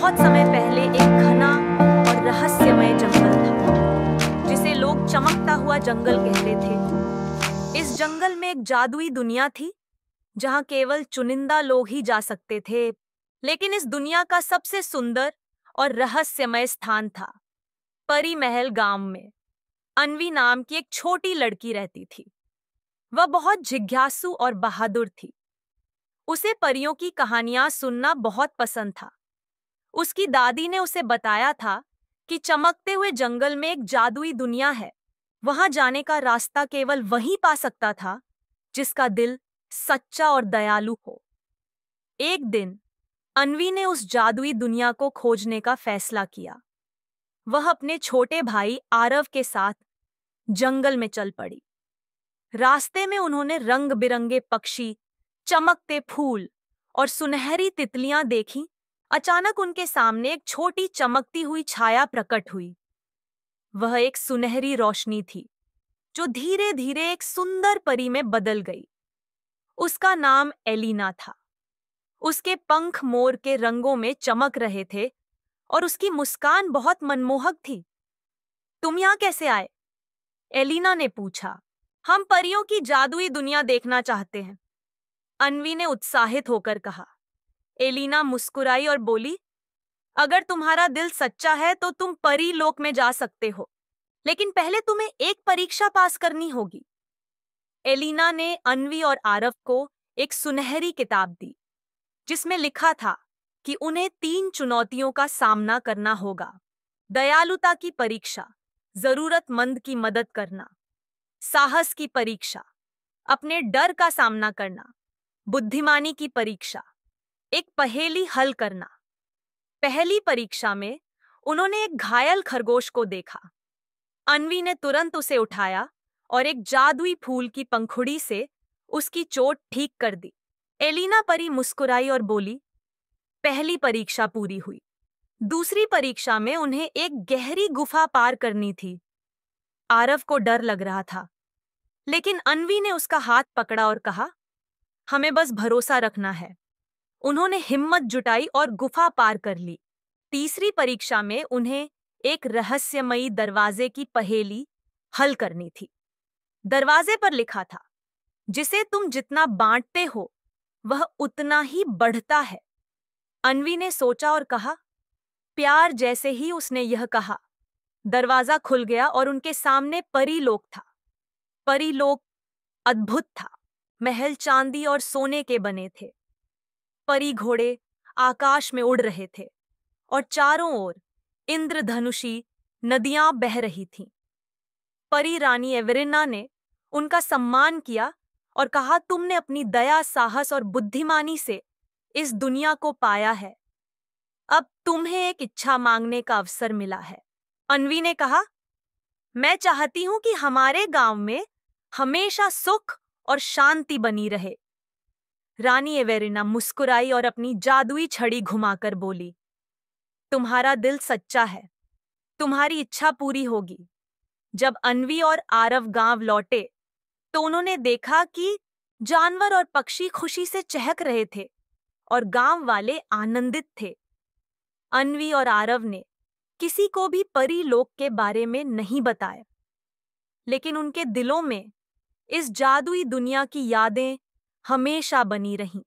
बहुत समय पहले एक घना और रहस्यमय जंगल था जिसे लोग चमकता हुआ जंगल कहते थे। इस जंगल में एक जादुई दुनिया थी जहां केवल चुनिंदा लोग ही जा सकते थे। लेकिन इस दुनिया का सबसे सुंदर और रहस्यमय स्थान था परी महल गांव में। अन्वी नाम की एक छोटी लड़की रहती थी। वह बहुत जिज्ञासु और बहादुर थी। उसे परियों की कहानियां सुनना बहुत पसंद था। उसकी दादी ने उसे बताया था कि चमकते हुए जंगल में एक जादुई दुनिया है। वहां जाने का रास्ता केवल वही पा सकता था जिसका दिल सच्चा और दयालु हो। एक दिन अन्वी ने उस जादुई दुनिया को खोजने का फैसला किया। वह अपने छोटे भाई आरव के साथ जंगल में चल पड़ी। रास्ते में उन्होंने रंग बिरंगे पक्षी, चमकते फूल और सुनहरी तितलियां देखीं। अचानक उनके सामने एक छोटी चमकती हुई छाया प्रकट हुई। वह एक सुनहरी रोशनी थी जो धीरे धीरे एक सुंदर परी में बदल गई। उसका नाम एलिना था। उसके पंख मोर के रंगों में चमक रहे थे और उसकी मुस्कान बहुत मनमोहक थी। तुम यहाँ कैसे आए? एलिना ने पूछा। हम परियों की जादुई दुनिया देखना चाहते हैं, अन्वी ने उत्साहित होकर कहा। एलिना मुस्कुराई और बोली, अगर तुम्हारा दिल सच्चा है तो तुम परी लोक में जा सकते हो, लेकिन पहले तुम्हें एक परीक्षा पास करनी होगी। एलिना ने अन्वी और आरव को एक सुनहरी किताब दी जिसमें लिखा था कि उन्हें 3 चुनौतियों का सामना करना होगा। दयालुता की परीक्षा, जरूरतमंद की मदद करना, साहस की परीक्षा, अपने डर का सामना करना, बुद्धिमानी की परीक्षा, एक पहेली हल करना। पहली परीक्षा में उन्होंने एक घायल खरगोश को देखा। अन्वी ने तुरंत उसे उठाया और एक जादुई फूल की पंखुड़ी से उसकी चोट ठीक कर दी। एलिना परी मुस्कुराई और बोली, पहली परीक्षा पूरी हुई। दूसरी परीक्षा में उन्हें एक गहरी गुफा पार करनी थी। आरव को डर लग रहा था, लेकिन अन्वी ने उसका हाथ पकड़ा और कहा, हमें बस भरोसा रखना है। उन्होंने हिम्मत जुटाई और गुफा पार कर ली। तीसरी परीक्षा में उन्हें एक रहस्यमयी दरवाजे की पहेली हल करनी थी। दरवाजे पर लिखा था, जिसे तुम जितना बांटते हो वह उतना ही बढ़ता है। अन्वी ने सोचा और कहा, प्यार जैसे ही उसने यह कहा, दरवाजा खुल गया और उनके सामने परी लोक था। परी लोक अद्भुत था। महल चांदी और सोने के बने थे। परी घोड़े आकाश में उड़ रहे थे और चारों ओर इंद्रधनुषी नदियां बह रही थीं। परी रानी एवेरिना ने उनका सम्मान किया और कहा, तुमने अपनी दया, साहस और बुद्धिमानी से इस दुनिया को पाया है। अब तुम्हें एक इच्छा मांगने का अवसर मिला है। अन्वी ने कहा, मैं चाहती हूं कि हमारे गांव में हमेशा सुख और शांति बनी रहे। रानी एवेरिना मुस्कुराई और अपनी जादुई छड़ी घुमाकर बोली, तुम्हारा दिल सच्चा है, तुम्हारी इच्छा पूरी होगी। जब अन्वी और आरव गांव लौटे तो उन्होंने देखा कि जानवर और पक्षी खुशी से चहक रहे थे और गांव वाले आनंदित थे। अन्वी और आरव ने किसी को भी परी लोक के बारे में नहीं बताया, लेकिन उनके दिलों में इस जादुई दुनिया की यादें हमेशा बनी रहीं।